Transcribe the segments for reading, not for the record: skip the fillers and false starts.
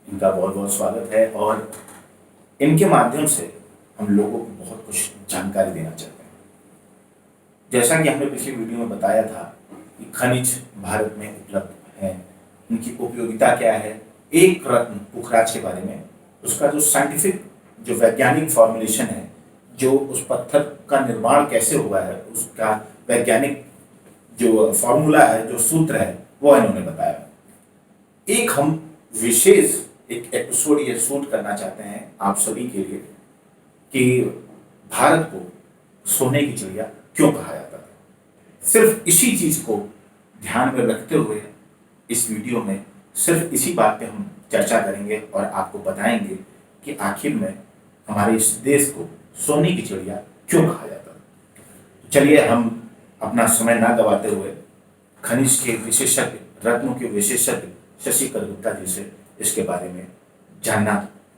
इनका बहुत बहुत स्वागत है और इनके माध्यम से हम लोगों को बहुत कुछ जानकारी देना चाहते हैं। जैसा कि हमने पिछली वीडियो में बताया था कि खनिज भारत में उपलब्ध हैं, उनकी उपयोगिता क्या है, एक रत्न पुखराज के बारे में, उसका जो साइंटिफिक जो वैज्ञानिक फॉर्मुलेशन है, जो उस पत्थर का निर्माण कैसे हुआ है, उसका वैज्ञानिक जो फॉर्मूला है, जो सूत्र है, वो इन्होंने बताया। एक हम विशेष एक एपिसोड ये शूट करना चाहते हैं आप सभी के लिए कि भारत को सोने की चिड़िया क्यों कहा जाता है। सिर्फ इसी चीज को ध्यान में रखते हुए इस वीडियो में सिर्फ इसी बात पे हम चर्चा करेंगे और आपको बताएंगे कि आखिर में हमारे इस देश को सोने की चिड़िया क्यों कहा जाता है। चलिए हम अपना समय ना गवाते हुए खनिज के विशेषज्ञ, रत्नों के विशेषज्ञ शशिकर गुप्ता जी से इसके बारे में जानना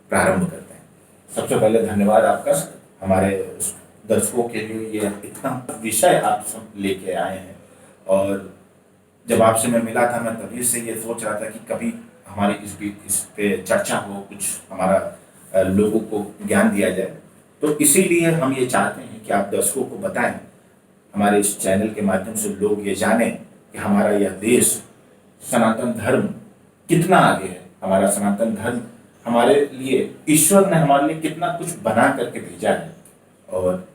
प्रारंभ करते हैं। सबसे पहले धन्यवाद आपका हमारे दर्शकों के लिए ये इतना विषय आप सब लेके आए हैं। और जब आपसे मैं मिला था मैं तभी से ये सोच रहा था कि कभी हमारी इस पे चर्चा हो, कुछ हमारा लोगों को ज्ञान दिया जाए। तो इसीलिए हम ये चाहते हैं कि आप दर्शकों को बताएं, हमारे इस चैनल के माध्यम से लोग ये जानें कि हमारा यह देश सनातन धर्म कितना आगे है। हमारा सनातन धर्म हमारे लिए ईश्वर ने हमारे लिए कितना कुछ बना करके भेजा है। और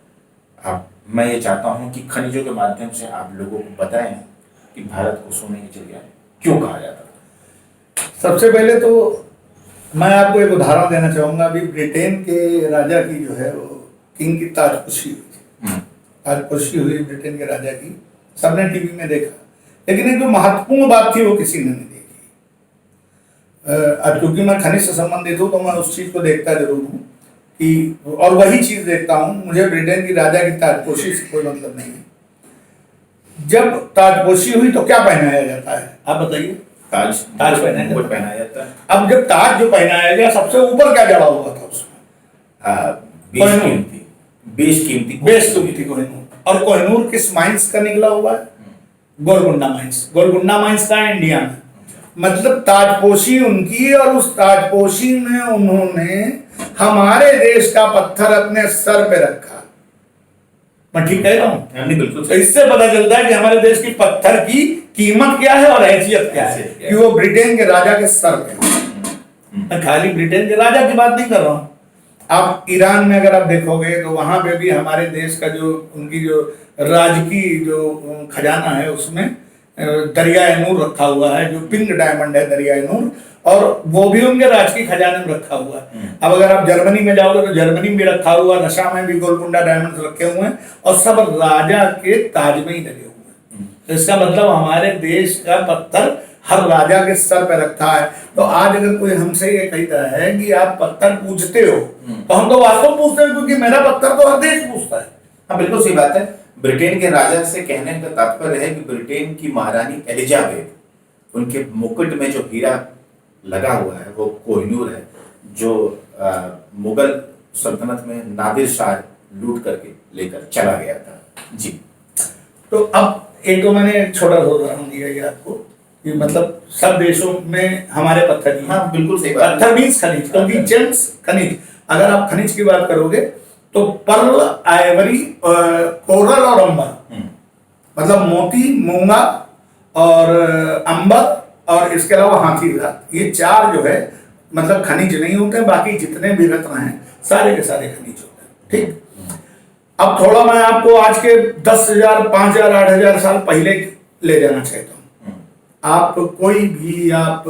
मैं ये चाहता हूँ कि खनिजों के माध्यम से आप लोगों को बताएं कि भारत को सोने की चिड़िया क्यों कहा जाता है। सबसे पहले तो मैं आपको एक उदाहरण देना चाहूँगा। अभी ब्रिटेन के राजा की जो है वो किंग की ताजपोशी हुई थी। ताजपोशी हुई ब्रिटेन के राजा की, सबने टीवी में देखा, लेकिन एक जो महत्वपूर्ण बात थी वो किसी ने नहीं देखी। अब क्योंकि मैं खनिज से संबंधित हूँ तो मैं उस चीज़ को देखता जरूर हूँ कि, और वही चीज़ देखता हूँ। मुझे ब्रिटेन की राजा की ताजपोशी से कोई मतलब नहीं है। जब ताजपोशी हुई तो क्या पहनाया जाता है, आप बताइए। ताज पहनाया जाता है। अब जब ताज जो पहनाया गया, सबसे ऊपर क्या जड़ा हुआ था उसमें? बेशकीमती कोहिनूर। और कोहिनूर किस माइंस का निकला हुआ है? गोलकुंडा माइंस। गोलकुंडा माइंस का इंडिया में। मतलब ताजपोशी उनकी, और उस ताजपोशी में उन्होंने हमारे देश का पत्थर अपने सर पे रखा। मैं ठीक कह रहा हूँ? बिल्कुल। तो इससे पता चलता है कि हमारे देश की पत्थर की कीमत क्या है और हैसियत क्या है कि वो ब्रिटेन के राजा के सर पे। मैं खाली ब्रिटेन के राजा की बात नहीं कर रहा हूँ। आप ईरान में अगर आप देखोगे तो वहां पे भी हमारे देश का जो उनकी जो राजकीय जो खजाना है उसमें दरियाए नूर रखा हुआ है, जो पिंक डायमंड है दरियाए नूर, और वो भी उनके राजकीय खजाने में रखा हुआ है। अब अगर आप जर्मनी में जाओगे तो जर्मनी में भी रखा हुआ, रशिया में भी गोलकुंडा डायमंड रखे हुए हैं, और सब राजा के ताज में ही लगे हुए हैं। तो इसका मतलब हमारे देश का पत्थर हर राजा के सर पे रखा है। तो आज अगर कोई हमसे ये कहता है कि आप पत्थर पूजते हो, तो हम तो वास्तव पूछते हैं, क्योंकि मेरा पत्थर तो हर देश पूछता है। हाँ बिल्कुल सही बात है। ब्रिटेन के राजा से कहने का तात्पर्य है कि ब्रिटेन की महारानी एलिजाबेथ, उनके मुकुट में जो हीरा लगा हुआ है वो कोहिनूर है, जो मुगल सल्तनत में नादिर शाह लूट करके लेकर चला गया था। जी। तो अब एक तो मैंने छोटा सा उदाहरण दिया ये आपको कि मतलब सब देशों में हमारे पत्थर ही। हाँ बिल्कुल सही बात। पत्थर मीन्स खनिज, क्योंकि जेम्स खनिज। अगर आप खनिज की बात करोगे तो पर्ल, आइवरी, कोरल और अंबर, मतलब मोती, मूंगा और अंबर, और इसके अलावा हाथी दांत, ये चार जो है मतलब खनिज नहीं होते। बाकी जितने भी रत्न हैं सारे के सारे खनिज होते हैं। ठीक। अब थोड़ा मैं आपको आज के 10,000, 5,000, 8,000 साल पहले ले जाना चाहता हूँ। आप कोई भी आप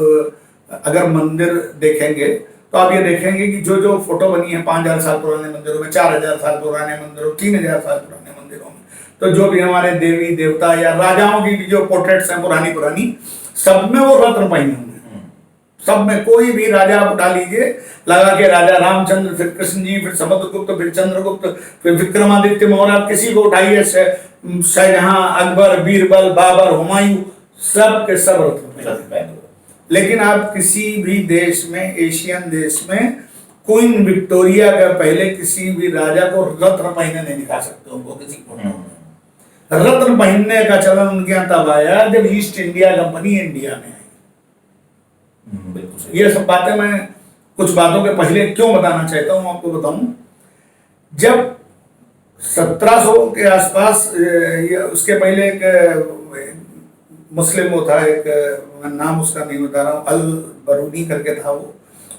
अगर मंदिर देखेंगे तो आप ये देखेंगे कि जो जो फोटो बनी है 5,000 साल पुराने मंदिरों में, 4,000 साल पुराने मंदिरों, 3,000 साल पुराने मंदिरों में, तो जो भी हमारे देवी देवता या राजाओं की भी जो पोर्ट्रेट्स हैं पुरानी, सब में वो रत्न पहने हुए हैं। सब में कोई भी राजा आप उठा लीजिए, लगा के राजा रामचंद्र, फिर कृष्ण जी, फिर समुद्रगुप्त, फिर चंद्रगुप्त, फिर विक्रमादित्य मौर्य, आप किसी को उठाइए, शाहजहां, अकबर, बीरबल, बाबर, हुमायूं, सब के सब रत्न। लेकिन आप किसी भी देश में, एशियन देश में, क्वीन विक्टोरिया का पहले किसी भी राजा को रत्न पहने नहीं दिखा सकते उनको किसी को। रत्न पहनने का चलन उनके यहाँ तब आया जब ईस्ट इंडिया कंपनी इंडिया में आई। बिल्कुल सही। ये सब बातें मैं कुछ बातों के पहले क्यों बताना चाहता हूँ आपको बताऊं। जब 1700 के आसपास ये उसके पहले एक मुस्लिम वो था, एक नाम उसका नहीं बता रहा हूँ, अल बरूनी करके था,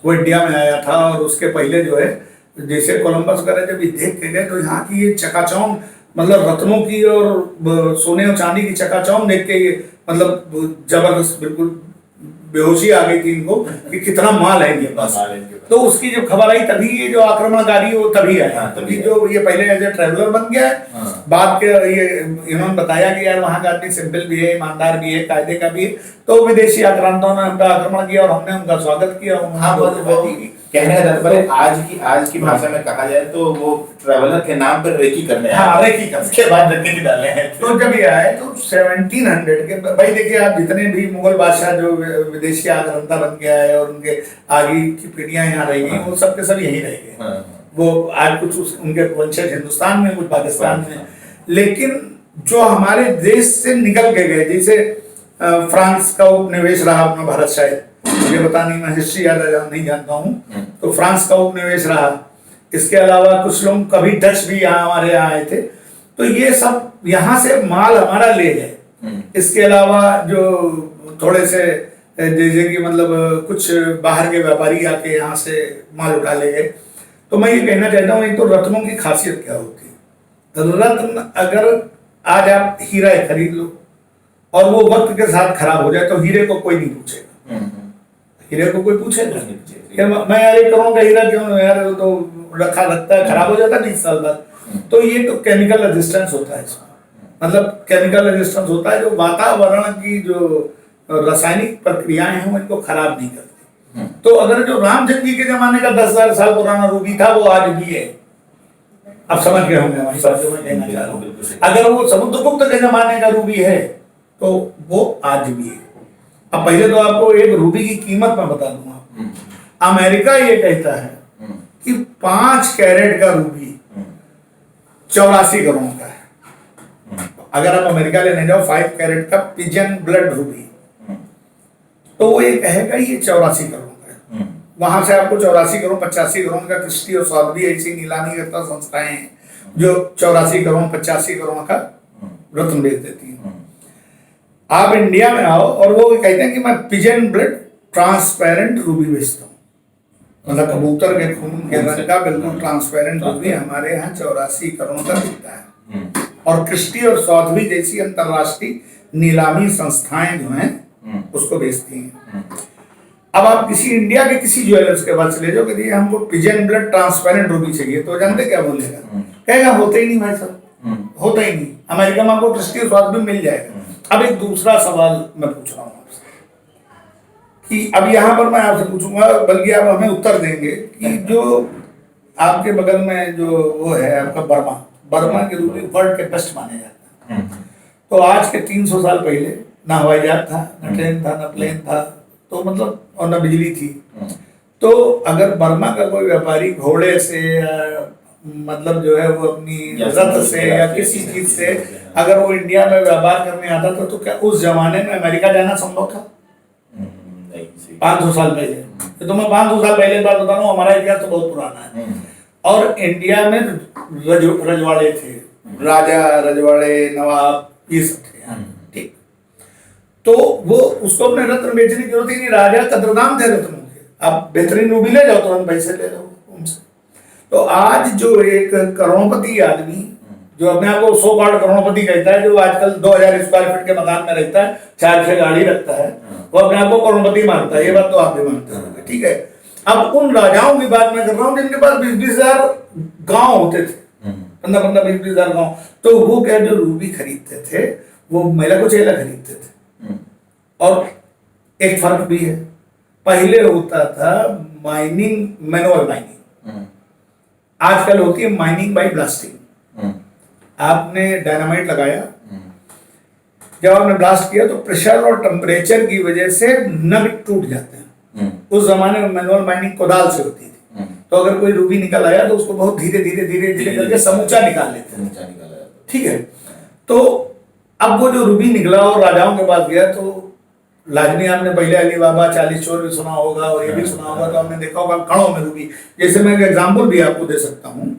वो इंडिया में आया था। और उसके पहले जो है, जैसे कोलंबस वगैरह जब ये देख के गए तो यहाँ की ये चकाचौंध, मतलब रत्नों की और सोने और चांदी की चकाचौंध देख के ये मतलब जबरदस्त, बिल्कुल बेहोशी आ गई थी इनको कि कितना माल है इनके पास। तो उसकी जब खबर आई तभी ये जो आक्रमणकारी वो तभी आया। तभी जो ये पहले एज ए ट्रैवलर बन गया है, बाद के ये इन्होंने बताया कि यार वहाँ का आदमी सिंपल भी है, ईमानदार भी है, कायदे का भी है। तो विदेशी आक्रांताओं ने उनका आक्रमण किया और हमने उनका स्वागत किया। हाँ, कहने का तात्पर्य आज की भाषा में कहा जाए तो वो ट्रैवलर के नाम पर रेकी करने, हाँ रेकी करने उसके बाद डकैती डाले हैं। तो जब ये आए तो 1700 के भाई देखिए आप, जितने भी मुगल बादशाह जो विदेशी आक्रांता बन के आए और उनके आगे की पीढ़ियां यहाँ रह गई, वो सब के सब यहीं रह गए। वो आज कुछ उनके वंशज हिंदुस्तान में, कुछ पाकिस्तान में, लेकिन जो हमारे देश से निकल के गए, जैसे फ्रांस का उपनिवेश रहा अपना भारत, शायद मुझे पता नहीं, मैं हिस्ट्री ज्यादा नहीं जानता हूँ, तो फ्रांस का उपनिवेश रहा। इसके अलावा कुछ लोग कभी डच भी यहाँ हमारे यहाँ आए थे। तो ये सब यहाँ से माल हमारा ले गए। इसके अलावा जो थोड़े से जैसे कि मतलब कुछ बाहर के व्यापारी आके यहाँ से माल उठा ले गए। तो मैं ये कहना चाहता हूँ, एक तो रत्नों की खासियत क्या होती है। रत्न अगर आज आप हीरा खरीद लो और वो वक्त के साथ खराब हो जाए तो हीरे को कोई नहीं पूछेगा। हीरे को कोई पूछेगा मैं यार 1 करोड़ का हीरा क्यों यार, वो तो रखा लगता है, खराब हो जाता है 20 साल बाद। तो ये तो केमिकल रेजिस्टेंस होता है इसमें, मतलब केमिकल रेजिस्टेंस होता है जो वातावरण की जो रासायनिक प्रक्रियाएं हैं वो इनको खराब नहीं करती। तो अगर जो रामचंद्र जी के जमाने का 10,000 साल पुराना रूबी था वो आज भी है। आप समझ गए होंगे हमारी बात जो मैं कहना चाह रहा हूँ। अगर वो समुद्रगुप्त के जमाने का रूबी है तो वो आज भी है। अब पहले तो आपको एक रूबी की कीमत मैं बता दूंगा। अमेरिका ये कहता है कि 5 कैरेट का रूबी 84 करोड़ का है। अगर आप अमेरिका लेने जाओ 5 कैरेट का पिजन ब्लड रूबी, तो वो ये कहेगा ये 84 करोड़ का है। वहां से आपको 84 करोड़ 85 करोड़ का क्रिस्टी और सॉथबी ऐसी नीलामी करता संस्थाएं हैं जो 84 करोड़ 85 करोड़ का रत्न बेच देती है। आप इंडिया में आओ और वो कहते हैं कि मैं पिजन ब्लड ट्रांसपेरेंट रूबी बेचता हूँ, मतलब कबूतर के खून के रंग का बिल्कुल ट्रांसपेरेंट रूबी हमारे यहाँ 84 करोड़ का बिकता है। और क्रिस्टी और सॉथबी जैसी अंतरराष्ट्रीय नीलामी संस्थाएं जो हैं उसको बेचती हैं। अब आप किसी इंडिया के किसी ज्वेलर्स के पास चले जाओ कि हमको पिजन ब्लड ट्रांसपेरेंट रूबी चाहिए, तो जानते क्या बोलेगा? कहेगा होता ही नहीं भाई साहब, होता ही नहीं। अमेरिका में आपको क्रिस्टी और सॉथबी मिल जाएगा। अब एक दूसरा सवाल मैं पूछ रहा हूँ आपसे कि अब यहाँ पर मैं आपसे पूछूंगा, बल्कि आप हमें उत्तर देंगे कि जो आपके बगल में जो वो है आपका बर्मा के रूबी वर्ल्ड के बेस्ट माने जाते हैं। तो आज के 300 साल पहले ना हवाई जहाज था, ना ट्रेन था, ना प्लेन था, तो मतलब और ना बिजली थी। तो अगर बर्मा का कोई व्यापारी घोड़े से मतलब जो है वो अपनी रथ से या किसी चीज से अगर वो इंडिया में व्यापार करने आता था, तो क्या उस जमाने में अमेरिका जाना संभव था? 500 साल पहले। तो मैं 500 साल पहले बात बता रहा हूँ, हमारा इतिहास तो बहुत पुराना है। और इंडिया में रजवाड़े थे, राजा रजवाड़े नवाब ये सब थे, ठीक। तो वो उसको अपने रत्न बेचने की जरूरत ही नहीं, राजा कदरदान थे रत्नों के। आप बेहतरीन रूबी ले जाओ, तुरंत पैसे ले लो उनसे। तो आज जो एक करोड़पति आदमी जो अपने आप को 100 करोड़पति कहता है, जो आजकल 2000 स्क्वायर फीट के मकान में रहता है, 4-6 गाड़ी रखता है, वो अपने आप को करोड़पति मानता है। ये बात तो आप भी मानते होंगे, ठीक है। अब उन राजाओं की बात मैं कर रहा हूँ जिनके पास 20-20 हजार गाँव होते थे, 15-15 20-20 हजार गाँव। तो वो क्या जो रूबी खरीदते थे वो महिला को चेला खरीदते थे। और एक फर्क भी है, पहले होता था माइनिंग, मैनुअल माइनिंग, आजकल होती है माइनिंग बाय ब्लास्टिंग। आपने डायनामाइट लगाया, जब आपने ब्लास्ट किया तो प्रेशर और टेम्परेचर की वजह से नग टूट जाते हैं। उस जमाने में मैनुअल माइनिंग कोदाल से होती थी। तो अगर कोई रूबी निकल आया तो उसको बहुत धीरे धीरे धीरे धीरे करके समूचा निकाल लेते हैं, ठीक है। तो अब वो जो रूबी निकला और राजाओं के पास गया तो लाजमी आपने पहले अली बाबा 40 चोर भी सुना होगा और ये भी सुना होगा, तो आपने देखा होगा कणों में रूबी। जैसे मैं एक एग्जाम्पल भी आपको दे सकता हूँ,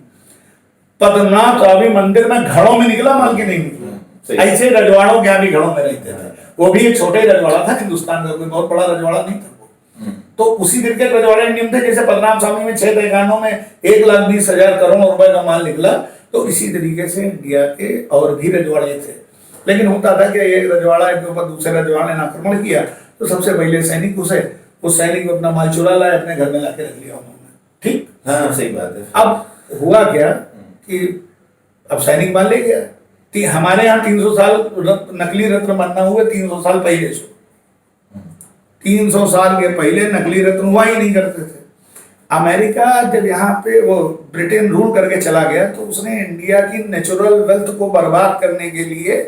पद्मनाभ स्वामी मंदिर में घड़ों में निकला माल की नहीं निकला। ऐसे रजवाड़ों के यहाँ भी घड़ों में रहते थे। वो भी एक छोटे रजवाड़ा था, हिंदुस्तान का कोई बहुत बड़ा रजवाड़ा नहीं था वो। तो उसी तरीके के रजवाड़े नियम थे। जैसे पद्मनाभ स्वामी में 6 तहखानों में 1,20,000 करोड़ रुपए का माल निकला, तो इसी तरीके से इंडिया के और भी रजवाड़े थे। लेकिन होता था कि एक रजवाड़ा के ऊपर दूसरे रजवाड़े ने आक्रमण किया, तो सबसे पहले सैनिक घुसे, उस सैनिक में अपना माल चुरा लाए, अपने घर में लाके रख लिया उन्होंने। ठीक, हाँ सही बात है। अब हुआ क्या कि अब सैनिक मान ले गया। हमारे यहाँ 300 साल नकली रत्न बनना हुए 300 साल पहले से। 300 साल के पहले नकली रत्न हुआ ही नहीं करते थे। अमेरिका जब यहाँ पे वो ब्रिटेन रूल करके चला गया, तो उसने इंडिया की नेचुरल वेल्थ को बर्बाद करने के लिए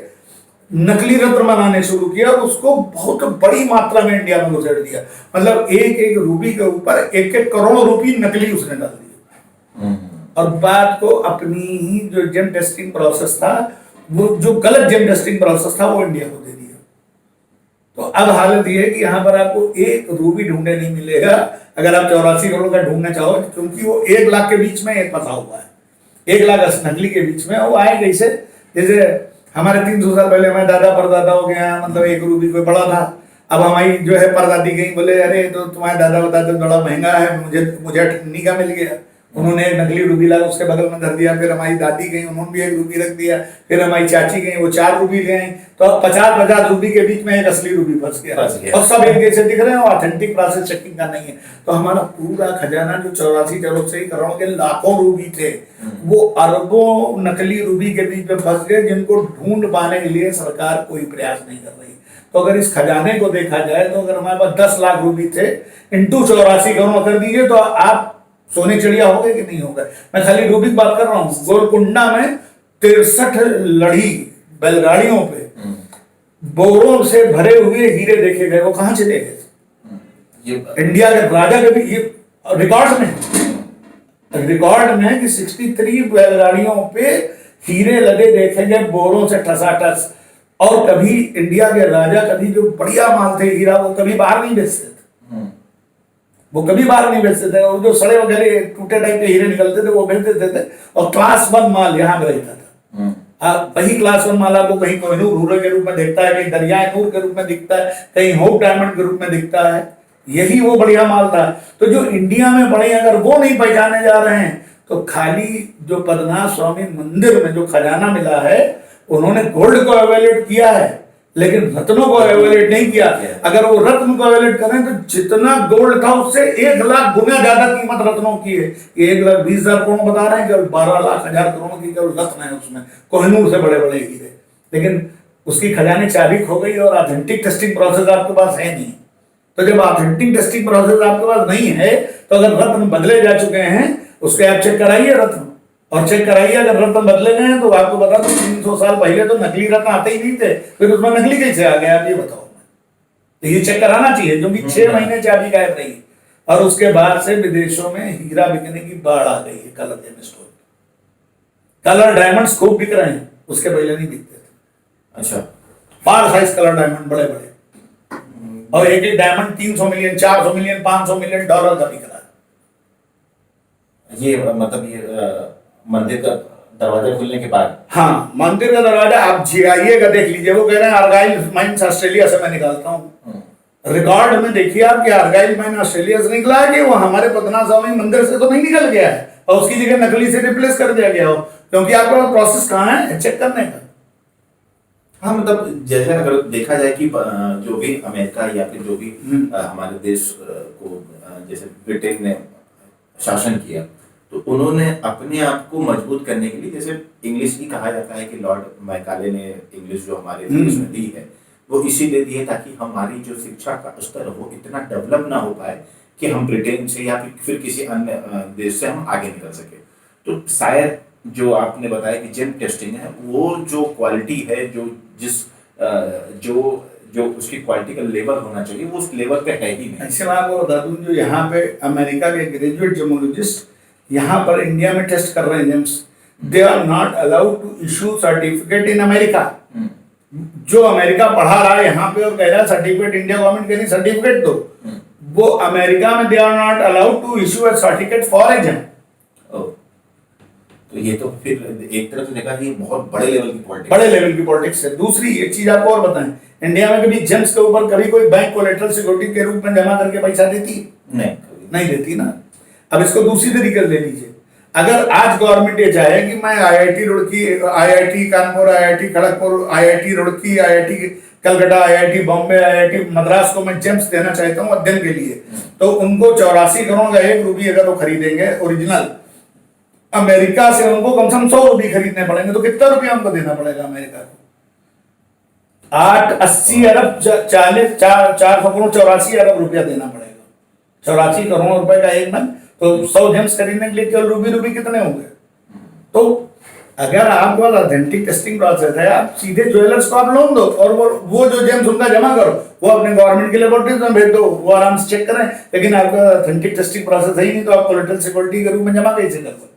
नकली रत्न बनाने शुरू किया और उसको बहुत बड़ी मात्रा में इंडिया में घुसेड़ दिया। मतलब एक एक रूपी के ऊपर 1-1 करोड़ रुपए नकली उसने डाल दिया। और बात को अपनी ही जो जेम टेस्टिंग प्रोसेस था, वो जो गलत जेम टेस्टिंग प्रोसेस था, वो इंडिया को दे दिया। तो अब हालत ये है कि यहाँ पर आपको एक रूपी ढूंढने नहीं मिलेगा अगर आप 84 करोड़ का ढूंढना चाहो, क्योंकि वो 1 लाख के बीच में एक फंसा हुआ है, 1 लाख नकली के बीच में। वो आए कैसे? जैसे हमारे 300 साल पहले हमारे दादा परदादाओं के यहाँ मतलब 1 रूपी कोई बड़ा था। अब हमारी जो है परदादी गई, बोले अरे तो तुम्हारे दादा बताते बड़ा महंगा है, मुझे 98 का मिल गया। उन्होंने एक नकली रूपी ला उसके बगल में धर दिया। फिर हमारी दादी गई, उन्होंने भी 1 रूपी रख दिया। फिर हमारी चाची गई, वो 4 रूपी ले आई। तो अब 50-50 रूपी के बीच में एक असली रूपी फंस गया और सब एक जैसे दिख रहे हैं, ऑथेंटिक प्रोसेस चेकिंग का नहीं है। तो हमारा पूरा खजाना जो 84 करोड़ के लाखों रूपी थे, वो अरबों नकली रूपी के बीच में फंस गए, जिनको ढूंढ पाने के लिए सरकार कोई प्रयास नहीं कर रही। तो अगर इस खजाने को देखा जाए, तो अगर हमारे पास 10 लाख रूपी थे, इंटू 84 करोड़ कर दीजिए, तो आप सोने चिड़िया हो गए कि नहीं हो गए। मैं खाली रूबी की बात कर रहा हूँ। गोलकुंडा में 63 लड़ी बैलगाड़ियों पे बोरों से भरे हुए हीरे देखे गए। वो कहाँ चले गए? इंडिया के राजा के भी ये रिकॉर्ड में कि 63 बैलगाड़ियों पे हीरे लगे देखे गए, बोरों से ठसाठस। और कभी इंडिया के राजा कभी जो बढ़िया माल थे हीरा, वो कभी बाहर नहीं बेचते थे। वो कभी बाहर नहीं बेचते थे। और जो सड़े वगैरह टूटे टाइप के हीरे निकलते थे, वो बेच देते थे। और क्लास 1 माल यहाँ पे रहता था। वही क्लास 1 माल आपको कहीं कोहिनूर हीरे के रूप में दिखता है, कहीं दरियाए नूर के रूप में दिखता है, कहीं होप डायमंड के रूप में दिखता है। यही वो बढ़िया माल था। तो जो इंडिया में बड़े, अगर वो नहीं पहचाने जा रहे हैं, तो खाली जो पद्मनाभ स्वामी मंदिर में जो खजाना मिला है, उन्होंने गोल्ड को एवेल्यूएट किया है, लेकिन रत्नों को एवेल्यूएट नहीं किया। अगर वो रत्न को एवेल्यूएट करें, तो जितना गोल्ड था उससे 1 लाख गुना ज्यादा कीमत रत्नों की है। 1,20,000 करोड़ बता रहे हैं, केवल 12 लाख हजार करोड़ की केवल रत्न है उसमें, कोहिनूर से बड़े बड़े हीरे। लेकिन उसकी खजाने चाबी खो गई और ऑथेंटिक टेस्टिंग प्रोसेस आपके पास है नहीं। तो जब ऑथेंटिक टेस्टिंग प्रोसेस आपके पास नहीं है, तो अगर रत्न बदले जा चुके हैं, उसके आप चेक कराइए रत्न, और चेक कराइए अगर रत्न बदले गए हैं। तो आपको बता दो 300 साल पहले तो नकली रत्न आते ही नहीं थे, फिर उसमें नकली कैसे आ गया, आप ये बताओ। तो ये चेक कराना चाहिए, क्योंकि 6 महीने चाबी गायब रही और उसके बाद से विदेशों में हीरा बिकने की बाढ़ आ गई है। कलर जेमस्टोन, कलर डायमंड्स खूब बिक रहे हैं, उसके पहले नहीं बिकते थे। अच्छा, बार साइज कलर डायमंड बड़े बड़े, और एक एक diamond 300 million, 400 million, 500 million dollar का बिक रहा है। ये मतलब ये मंदिर का दरवाजा खुलने के बाद? हाँ, मंदिर का दरवाजा आप आइएगा, देख लीजिए। वो कह रहे हैं आर्गाइल माइंस ऑस्ट्रेलिया से मैं निकालता हूँ। रिकॉर्ड में देखिए आप कि आर्गाइल माइन ऑस्ट्रेलिया से निकला है, कि वो हमारे पद्मनाभ स्वामी मंदिर से तो नहीं निकल गया है और उसकी जगह नकली से रिप्लेस कर दिया गया हो, क्योंकि आपका प्रोसेस कहाँ है चेक करने का। हाँ, मतलब जैसे अगर देखा जाए कि जो भी अमेरिका या फिर जो भी हमारे देश को जैसे ब्रिटेन ने शासन किया, तो उन्होंने अपने आप को मजबूत करने के लिए, जैसे इंग्लिश ही कहा जाता है कि लॉर्ड मैकाले ने इंग्लिश जो हमारे देश में दी है, वो इसीलिए दी है ताकि हमारी जो शिक्षा का स्तर हो इतना डेवलप ना हो पाए कि हम ब्रिटेन से या फिर किसी अन्य देश से हम आगे निकल सके। तो शायद जो आपने बताया कि जेम टेस्टिंग है, वो जो क्वालिटी है, जो उसकी क्वालिटी का लेवल होना चाहिए, वो उस लेवल पे है ही नहीं। ऐसे मैं आपको बता दूं, जो यहाँ पे अमेरिका के ग्रेजुएट जेमोलॉजिस्ट यहाँ पर इंडिया में टेस्ट कर रहे हैं James, they are not allowed to issue certificate in America. जो अमेरिका पढ़ा रहा है यहाँ पे और कह रहा है सर्टिफिकेट, इंडिया गवर्नमेंट कह रही सर्टिफिकेट दो, वो अमेरिका में they are not allowed to issue a certificate for exam. तो ये तो फिर एक तरफ से देखा कि ये बहुत बड़े लेवल की पॉलिटिक्स, बड़े लेवल की पॉलिटिक्स है। दूसरी एक चीज आपको और बताएं, इंडिया में कभी जेम्स के ऊपर कभी कोई बैंक कोलेटरल सिक्योरिटी के रूप में जमा करके पैसा देती? नहीं, नहीं देती ना। अब इसको दूसरी तरीके से ले लीजिए, अगर आज गवर्नमेंट ये चाहे कि मैं IIT Roorkee, IIT Kanpur, IIT Kharagpur, IIT Roorkee, IIT Calcutta, IIT Bombay, IIT Madras को मैं जेम्स देना चाहता हूँ अध्ययन के लिए, तो उनको 84 करोड़ का 1 रुपये अगर वो खरीदेंगे ओरिजिनल, अमेरिका से उनको कम से कम 100 रुपये खरीदने पड़ेंगे, तो कितना रुपया उनको देना पड़ेगा अमेरिका को? 80 अरब 40 4 84 अरब रुपया देना पड़ेगा। 84 करोड़ रुपए का एक मन, तो 100 जेम्स खरीदने के लिए केवल रूबी कितने होंगे? तो अगर आपको ऑथेंटिक टेस्टिंग प्रोसेस है, आप सीधे ज्वेलर्स को आप लोन दो और वो जो जेम्स उनका जमा करो, वो अपने गवर्नमेंट के लेबोरेटरीज में भेज दो, वो आराम से चेक करें। लेकिन आपका ऑथेंटिक टेस्टिंग प्रोसेस है ही नहीं, तो आप कोलेटरल सिक्योरिटी के रूप में जमा कैसे कर सकते हो?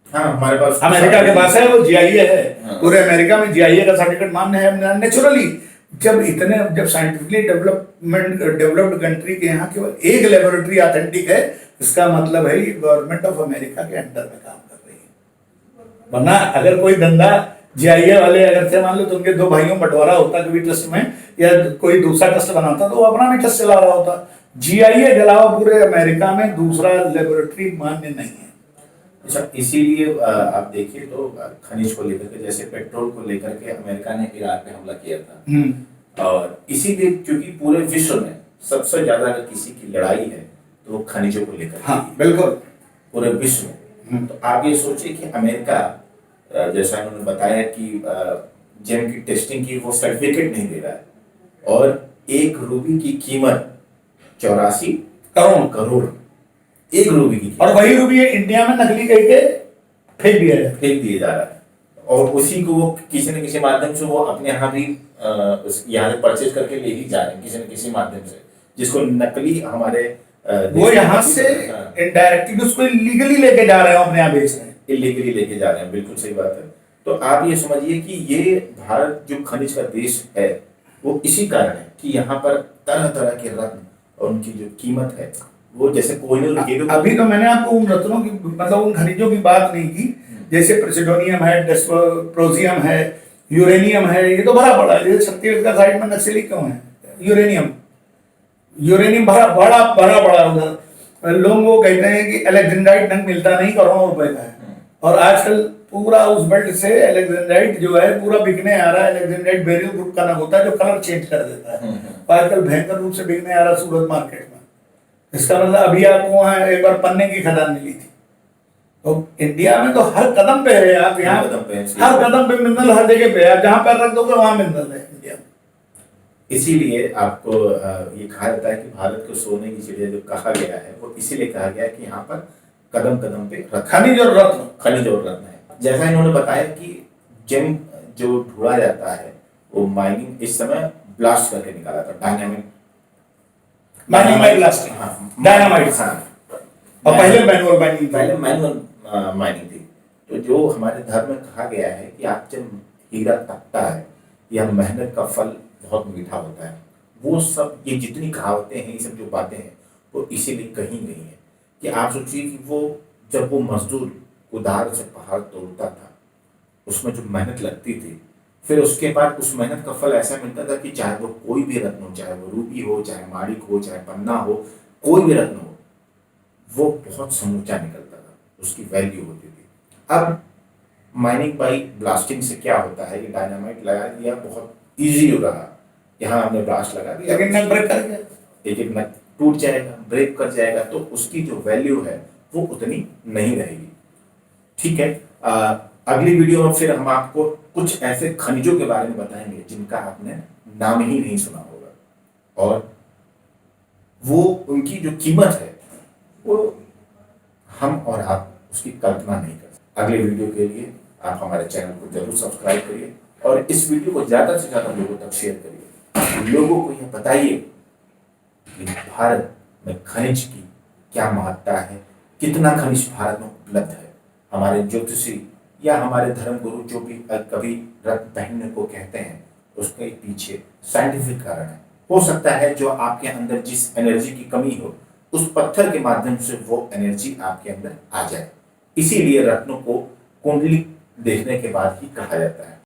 हाँ, हमारे पास अमेरिका के पास है, वो जीआईए है, पूरे अमेरिका में जीआईए का सर्टिफिकेट मान्य है। नेचुरली जब साइंटिफिकली डेवलप्ड कंट्री के यहाँ केवल एक लेबोरेटरी ऑथेंटिक है, इसका मतलब है ये गवर्नमेंट ऑफ अमेरिका के अंडर में काम कर रही है। वरना अगर कोई धंधा जीआईए वाले अगर थे, मान लो तो उनके 2 भाइयों बंटवारा होता कभी ट्रस्ट में, या कोई दूसरा ट्रस्ट बनाता तो वो अपना भी ट्रस्ट चला रहा होता। जीआईए के अलावा पूरे अमेरिका में दूसरा लेबोरेटरी मान्य नहीं है। अच्छा, इसीलिए आप देखिए तो खनिज को लेकर के, जैसे पेट्रोल को लेकर के अमेरिका ने इराक पे हमला किया था, और इसीलिए क्योंकि पूरे विश्व में सबसे ज्यादा अगर किसी की लड़ाई है तो वो खनिजों को लेकर। हाँ, बिल्कुल, पूरे विश्व में। तो आप ये सोचिए कि अमेरिका, जैसा उन्होंने बताया कि जेम की टेस्टिंग की वो सर्टिफिकेट नहीं दे रहा है, और 1 रूबी की कीमत 84 करोड़ 1 रूबी की, और वही रूबी इंडिया में नकली कह के फेंक दिया जा रहा है। और उसी को वो किसी न किसी माध्यम से वो अपने यहाँ भी यहाँ से परचेज करके ले ही जा रहे हैं, किसी न किसी माध्यम से, जिसको नकली हमारे वो यहाँ से इनडायरेक्टली उसको इलीगली लेके जा रहे हैं, अपने यहाँ बेच रहे हैं, इलीगली लेके जा रहे हैं। बिल्कुल सही बात है। तो आप ये समझिए कि ये भारत जो खनिज का देश है, वो इसी कारण है कि यहाँ पर तरह तरह के रत्न और उनकी जो कीमत है, वो जैसे कोहिनूर हीरो। अभी तो मैंने आपको उन रत्नों की, मतलब उन खनिजों की बात नहीं की, जैसे प्रेसिडोनियम है, डेस्प्रोजियम है, यूरेनियम है, ये तो भरा पड़ा है। छत्तीसगढ़ का साइड में नक्सली क्यों है? यूरेनियम भरा पड़ा उधर। लोग वो कहते हैं कि एलेक्जेंड्राइट ढंग मिलता नहीं, करोड़ों रुपए का है, और आजकल पूरा उस बेल्ट से एलेक्जेंड्राइट जो है पूरा बिकने आ रहा है। एलेक्जेंड्राइट बेरिल ग्रुप का नाम होता है, जो कलर चेंज कर देता है, आजकल भयंकर रूप से बिकने आ रहा है सूरत मार्केट में। इसका मतलब अभी आपको वहाँ एक बार पन्ने की खदान मिली थी। तो इंडिया में तो हर कदम पे है, आप यहाँ हर कदम पे मिनरल, हर जगह पे है, जहाँ पैर रख दोगे वहाँ मिनरल है इंडिया में। इसीलिए आपको ये कहा जाता है कि भारत को सोने की चिड़िया जो कहा गया है, वो इसीलिए कहा गया है कि यहाँ पर कदम कदम पे खनिज और रत्न है। जैसा इन्होंने बताया कि जेम जो ढूंढा जाता है, वो माइनिंग इस समय ब्लास्ट करके निकाला था, डायनामाइट ब्लास्टिंग, डायनामाइट। हाँ, और पहले मैनुअल माइनिंग थी। तो जो हमारे धर्म में कहा गया है कि आप जब हीरा तपता है, या मेहनत का फल बहुत मीठा होता है, वो सब ये जितनी कहावतें हैं, ये सब जो बातें हैं, वो इसीलिए कही गई है कि आप सोचिए कि वो जब वो मजदूर उधार से पहाड़ तोड़ता था, उसमें जो मेहनत लगती थी, फिर उसके बाद उस मेहनत का फल ऐसा मिलता था कि चाहे वो कोई भी रत्न हो, चाहे वो रूबी हो, चाहे माणिक हो, चाहे पन्ना हो, कोई भी रत्न हो, वो बहुत समूचा निकलता था, उसकी वैल्यू होती थी। अब माइनिंग बाई ब्लास्टिंग से क्या होता है, ये डायनामाइट लगा दिया, बहुत ईजी हो रहा, यहाँ हमने ब्लास्ट लगा दिया, लेकिन नट ब्रेक कर गया, एक नट टूट जाएगा, ब्रेक कर जाएगा, तो उसकी जो वैल्यू है वो उतनी नहीं रहेगी। ठीक है, अगली वीडियो में फिर हम आपको कुछ ऐसे खनिजों के बारे में बताएंगे जिनका आपने नाम ही नहीं सुना होगा, और वो उनकी जो कीमत है वो हम और आप उसकी कल्पना नहीं कर सकते। अगले वीडियो के लिए आप हमारे चैनल को जरूर सब्सक्राइब करिए, और इस वीडियो को ज़्यादा से ज़्यादा लोगों तक शेयर करिए। लोगों को यह बताइए कि भारत में खनिज की क्या महत्ता है, कितना खनिज भारत में उपलब्ध है। हमारे ज्योतिषी या हमारे धर्म गुरु जो भी कभी रत्न पहनने को कहते हैं, उसके पीछे साइंटिफिक कारण है। हो सकता है जो आपके अंदर जिस एनर्जी की कमी हो, उस पत्थर के माध्यम से वो एनर्जी आपके अंदर आ जाए। इसीलिए रत्नों को कुंडली देखने के बाद ही कहा जाता है।